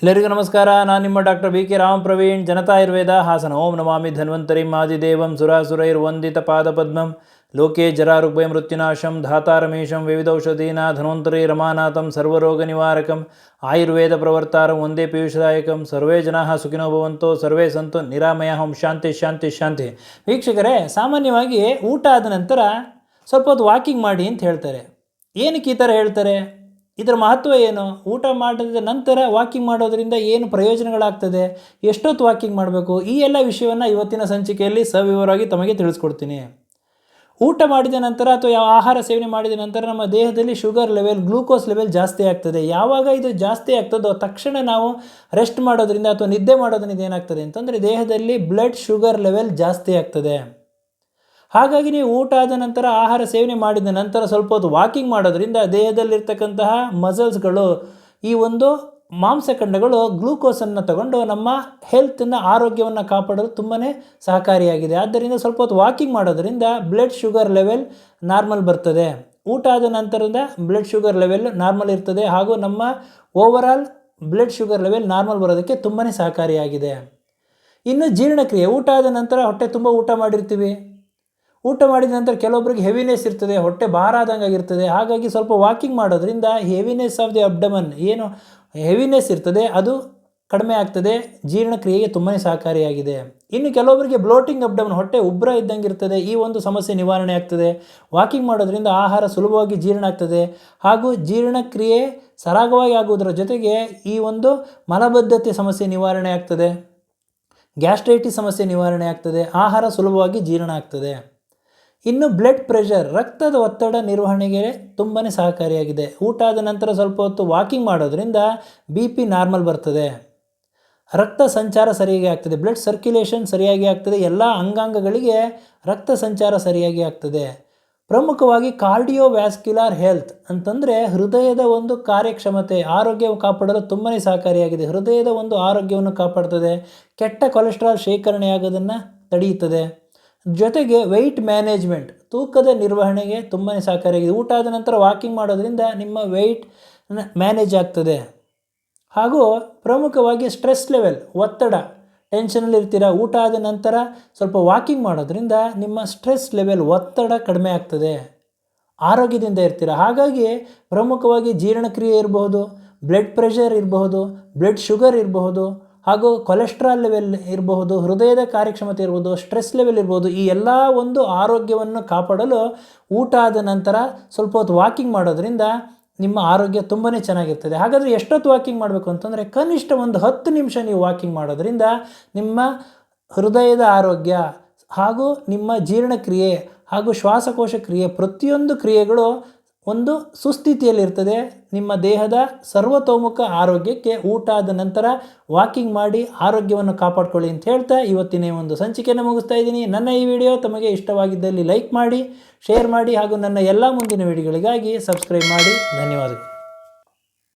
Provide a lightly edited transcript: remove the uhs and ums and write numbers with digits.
ಎಲ್ಲರಿಗೂ ನಮಸ್ಕಾರ. ನಾನು ನಿಮ್ಮ ಡಾಕ್ಟರ್ BK ರಾಮ್ ಪ್ರವೀಣ್, ಜನತಾ ಆಯುರ್ವೇದ ಹಾಸನ. ಓಂ ನಮಾಮಿ ಧನ್ವಂತರಿಂ ಆದಿದೇವಂ ಸುರಾಸುರೈರ್ವಂದಿತ ಪಾದಪದ್ಮಂ ಲೋಕೆ ಜರಾರುಗ್ಭಯ ಮೃತ್ಯುನಾಶಂ ಧಾತಾರಮೇಶಂ ವಿವಿಧೌಷಧೀನ ಧನ್ವಂತರಿ ರಮಾನಾಥಂ ಸರ್ವರೋಗ ನಿವಾರಕಂ ಆಯುರ್ವೇದ ಪ್ರವರ್ತಾರಂ ಒಂದೇ ಪೀಯೂಷದಾಯಕಂ. ಸರ್ವೇ ಜನಾಃ ಸುಖಿನೋ ಭವಂತೋ ಸರ್ವೇ ಸಂತು ನಿರಾಮಯಃ. ಶಾಂತಿ ಶಾಂತಿ ಶಾಂತಿ. ವೀಕ್ಷಕರೇ, ಸಾಮಾನ್ಯವಾಗಿ ಊಟ ಆದ ನಂತರ ಸ್ವಲ್ಪ ಹೊತ್ತು ವಾಕಿಂಗ್ ಮಾಡಿ ಅಂತ ಹೇಳ್ತಾರೆ. ಏನಕ್ಕೆ ಈ ಥರ ಹೇಳ್ತಾರೆ? ಇದರ ಮಹತ್ವ ಏನು? ಊಟ ಮಾಡಿದ ನಂತರ ವಾಕಿಂಗ್ ಮಾಡೋದರಿಂದ ಏನು ಪ್ರಯೋಜನಗಳಾಗ್ತದೆ? ಎಷ್ಟೊತ್ತು ವಾಕಿಂಗ್ ಮಾಡಬೇಕು? ಈ ಎಲ್ಲ ವಿಷಯವನ್ನು ಇವತ್ತಿನ ಸಂಚಿಕೆಯಲ್ಲಿ ಸವಿವರವಾಗಿ ತಮಗೆ ತಿಳಿಸ್ಕೊಡ್ತೀನಿ. ಊಟ ಮಾಡಿದ ನಂತರ ಅಥವಾ ಯಾವ ಆಹಾರ ಸೇವನೆ ಮಾಡಿದ ನಂತರ ನಮ್ಮ ದೇಹದಲ್ಲಿ ಶುಗರ್ ಲೆವೆಲ್, ಗ್ಲೂಕೋಸ್ ಲೆವೆಲ್ ಜಾಸ್ತಿ ಆಗ್ತದೆ. ಯಾವಾಗ ಇದು ಜಾಸ್ತಿ ಆಗ್ತದೋ ತಕ್ಷಣ ನಾವು ರೆಸ್ಟ್ ಮಾಡೋದ್ರಿಂದ ಅಥವಾ ನಿದ್ದೆ ಮಾಡೋದ್ರಿಂದ ಏನಾಗ್ತದೆ ಅಂತಂದರೆ ದೇಹದಲ್ಲಿ ಬ್ಲಡ್ ಶುಗರ್ ಲೆವೆಲ್ ಜಾಸ್ತಿ ಆಗ್ತದೆ. ಹಾಗಾಗಿ ನೀವು ಊಟ ಆದ ನಂತರ ಆಹಾರ ಸೇವನೆ ಮಾಡಿದ ನಂತರ ಸ್ವಲ್ಪ ಹೊತ್ತು ವಾಕಿಂಗ್ ಮಾಡೋದ್ರಿಂದ ದೇಹದಲ್ಲಿರ್ತಕ್ಕಂತಹ ಮಸಲ್ಸ್ಗಳು, ಈ ಒಂದು ಮಾಂಸಖಂಡಗಳು ಗ್ಲೂಕೋಸನ್ನು ತಗೊಂಡು ನಮ್ಮ ಹೆಲ್ತನ್ನು, ಆರೋಗ್ಯವನ್ನು ಕಾಪಾಡಲು ತುಂಬಾ ಸಹಕಾರಿಯಾಗಿದೆ. ಆದ್ದರಿಂದ ಸ್ವಲ್ಪ ಹೊತ್ತು ವಾಕಿಂಗ್ ಮಾಡೋದ್ರಿಂದ ಬ್ಲಡ್ ಶುಗರ್ ಲೆವೆಲ್ ನಾರ್ಮಲ್ ಬರ್ತದೆ. ಊಟ ಆದ ನಂತರದ ಬ್ಲಡ್ ಶುಗರ್ ಲೆವೆಲ್ ನಾರ್ಮಲ್ ಇರ್ತದೆ ಹಾಗೂ ನಮ್ಮ overall blood sugar level normal ಬರೋದಕ್ಕೆ ತುಂಬಾ ಸಹಕಾರಿಯಾಗಿದೆ. ಇನ್ನು ಜೀರ್ಣಕ್ರಿಯೆ, ಊಟ ಆದ ನಂತರ ಹೊಟ್ಟೆ ತುಂಬ ಊಟ ಮಾಡಿರ್ತೀವಿ. ಊಟ ಮಾಡಿದ ನಂತರ ಕೆಲವೊಬ್ಬರಿಗೆ ಹೆವಿನೆಸ್ ಇರ್ತದೆ, ಹೊಟ್ಟೆ ಭಾರ ಆದಂಗೆ ಆಗಿರ್ತದೆ. ಹಾಗಾಗಿ ಸ್ವಲ್ಪ ವಾಕಿಂಗ್ ಮಾಡೋದ್ರಿಂದ ಹೆವಿನೆಸ್ ಆಫ್ ದಿ ಅಬ್ಡಮನ್, ಏನು ಹೆವಿನೆಸ್ ಇರ್ತದೆ ಅದು ಕಡಿಮೆ ಆಗ್ತದೆ. ಜೀರ್ಣಕ್ರಿಯೆಗೆ ತುಂಬಾ ಸಹಕಾರಿಯಾಗಿದೆ. ಇನ್ನು ಕೆಲವೊಬ್ಬರಿಗೆ ಬ್ಲೋಟಿಂಗ್ ಅಬ್ಡಮನ್, ಹೊಟ್ಟೆ ಉಬ್ಬರ ಇದ್ದಂಗೆ ಇರ್ತದೆ. ಈ ಒಂದು ಸಮಸ್ಯೆ ನಿವಾರಣೆ ಆಗ್ತದೆ. ವಾಕಿಂಗ್ ಮಾಡೋದ್ರಿಂದ ಆಹಾರ ಸುಲಭವಾಗಿ ಜೀರ್ಣ ಆಗ್ತದೆ ಹಾಗೂ ಜೀರ್ಣಕ್ರಿಯೆ ಸರಾಗವಾಗಿ ಆಗುವುದರ ಜೊತೆಗೆ ಈ ಒಂದು ಮಲಬದ್ಧತೆ ಸಮಸ್ಯೆ ನಿವಾರಣೆ ಆಗ್ತದೆ, ಗ್ಯಾಸ್ಟ್ರೈಟಿಸ್ ಸಮಸ್ಯೆ ನಿವಾರಣೆ ಆಗ್ತದೆ, ಆಹಾರ ಸುಲಭವಾಗಿ ಜೀರ್ಣ ಆಗ್ತದೆ. ಇನ್ನು ಬ್ಲಡ್ ಪ್ರೆಷರ್, ರಕ್ತದ ಒತ್ತಡ ನಿರ್ವಹಣೆಗೆ ತುಂಬಾ ಸಹಕಾರಿಯಾಗಿದೆ. ಊಟ ಆದ ನಂತರ ಸ್ವಲ್ಪ ಹೊತ್ತು ವಾಕಿಂಗ್ ಮಾಡೋದ್ರಿಂದ BP ನಾರ್ಮಲ್ ಬರ್ತದೆ, ರಕ್ತ ಸಂಚಾರ ಸರಿಯಾಗಿ ಆಗ್ತದೆ, ಬ್ಲಡ್ ಸರ್ಕ್ಯುಲೇಷನ್ ಸರಿಯಾಗಿ ಆಗ್ತದೆ, ಎಲ್ಲ ಅಂಗಾಂಗಗಳಿಗೆ ರಕ್ತ ಸಂಚಾರ ಸರಿಯಾಗಿ ಆಗ್ತದೆ. ಪ್ರಮುಖವಾಗಿ ಕಾರ್ಡಿಯೋವ್ಯಾಸ್ಕ್ಯುಲರ್ ಹೆಲ್ತ್ ಅಂತಂದರೆ ಹೃದಯದ ಒಂದು ಕಾರ್ಯಕ್ಷಮತೆ, ಆರೋಗ್ಯ ಕಾಪಾಡಲು ತುಂಬಾ ಸಹಕಾರಿಯಾಗಿದೆ. ಹೃದಯದ ಒಂದು ಆರೋಗ್ಯವನ್ನು ಕಾಪಾಡ್ತದೆ, ಕೆಟ್ಟ ಕೊಲೆಸ್ಟ್ರಾಲ್ ಶೇಖರಣೆಯಾಗೋದನ್ನು ತಡೆಯುತ್ತದೆ. ಜೊತೆಗೆ ವೆಯ್ಟ್ ಮ್ಯಾನೇಜ್ಮೆಂಟ್, ತೂಕದ ನಿರ್ವಹಣೆಗೆ ತುಂಬಾ ಸಹಕಾರಿಯಾಗಿದೆ. ಊಟ ಆದ ನಂತರ ವಾಕಿಂಗ್ ಮಾಡೋದ್ರಿಂದ ನಿಮ್ಮ ವೆಯ್ಟ್ ಮ್ಯಾನೇಜ್ ಆಗ್ತದೆ. ಹಾಗೂ ಪ್ರಮುಖವಾಗಿ ಸ್ಟ್ರೆಸ್ ಲೆವೆಲ್, ಒತ್ತಡ, ಟೆನ್ಷನಲ್ಲಿ ಇರ್ತೀರ, ಊಟ ಆದ ನಂತರ ಸ್ವಲ್ಪ ವಾಕಿಂಗ್ ಮಾಡೋದ್ರಿಂದ ನಿಮ್ಮ ಸ್ಟ್ರೆಸ್ ಲೆವೆಲ್, ಒತ್ತಡ ಕಡಿಮೆ ಆಗ್ತದೆ, ಆರೋಗ್ಯದಿಂದ ಇರ್ತೀರ. ಹಾಗಾಗಿ ಪ್ರಮುಖವಾಗಿ ಜೀರ್ಣಕ್ರಿಯೆ ಇರಬಹುದು, ಬ್ಲಡ್ ಪ್ರೆಷರ್ ಇರಬಹುದು, ಬ್ಲಡ್ ಶುಗರ್ ಇರಬಹುದು ಹಾಗೂ ಕೊಲೆಸ್ಟ್ರಾಲ್ ಲೆವೆಲ್ ಇರಬಹುದು, ಹೃದಯದ ಕಾರ್ಯಕ್ಷಮತೆ ಇರ್ಬೋದು, ಸ್ಟ್ರೆಸ್ ಲೆವೆಲ್ ಇರ್ಬೋದು, ಈ ಎಲ್ಲ ಒಂದು ಆರೋಗ್ಯವನ್ನು ಕಾಪಾಡಲು ಊಟ ಆದ ನಂತರ ಸ್ವಲ್ಪ ಹೊತ್ತು ವಾಕಿಂಗ್ ಮಾಡೋದ್ರಿಂದ ನಿಮ್ಮ ಆರೋಗ್ಯ ತುಂಬಾ ಚೆನ್ನಾಗಿರ್ತದೆ. ಹಾಗಾದರೆ ಎಷ್ಟೊತ್ತು ವಾಕಿಂಗ್ ಮಾಡಬೇಕು ಅಂತಂದರೆ ಕನಿಷ್ಠ ಒಂದು 10 ನಿಮಿಷ ನೀವು ವಾಕಿಂಗ್ ಮಾಡೋದ್ರಿಂದ ನಿಮ್ಮ ಹೃದಯದ ಆರೋಗ್ಯ ಹಾಗೂ ನಿಮ್ಮ ಜೀರ್ಣಕ್ರಿಯೆ ಹಾಗೂ ಶ್ವಾಸಕೋಶ ಕ್ರಿಯೆ, ಪ್ರತಿಯೊಂದು ಕ್ರಿಯೆಗಳು ಒಂದು ಸುಸ್ಥಿತಿಯಲ್ಲಿರ್ತದೆ. ನಿಮ್ಮ ದೇಹದ ಸರ್ವತೋಮುಖ ಆರೋಗ್ಯಕ್ಕೆ ಊಟ ಆದ ನಂತರ ವಾಕಿಂಗ್ ಮಾಡಿ ಆರೋಗ್ಯವನ್ನು ಕಾಪಾಡ್ಕೊಳ್ಳಿ ಅಂತ ಹೇಳ್ತಾ ಇವತ್ತಿನ ಒಂದು ಸಂಚಿಕೆಯನ್ನು ಮುಗಿಸ್ತಾ ಇದ್ದೀನಿ. ನನ್ನ ಈ ವಿಡಿಯೋ ತಮಗೆ ಇಷ್ಟವಾಗಿದ್ದಲ್ಲಿ ಲೈಕ್ ಮಾಡಿ, ಶೇರ್ ಮಾಡಿ ಹಾಗೂ ನನ್ನ ಎಲ್ಲ ಮುಂದಿನ ವಿಡಿಯೋಗಳಿಗಾಗಿ ಸಬ್ಸ್ಕ್ರೈಬ್ ಮಾಡಿ. ಧನ್ಯವಾದಗಳು.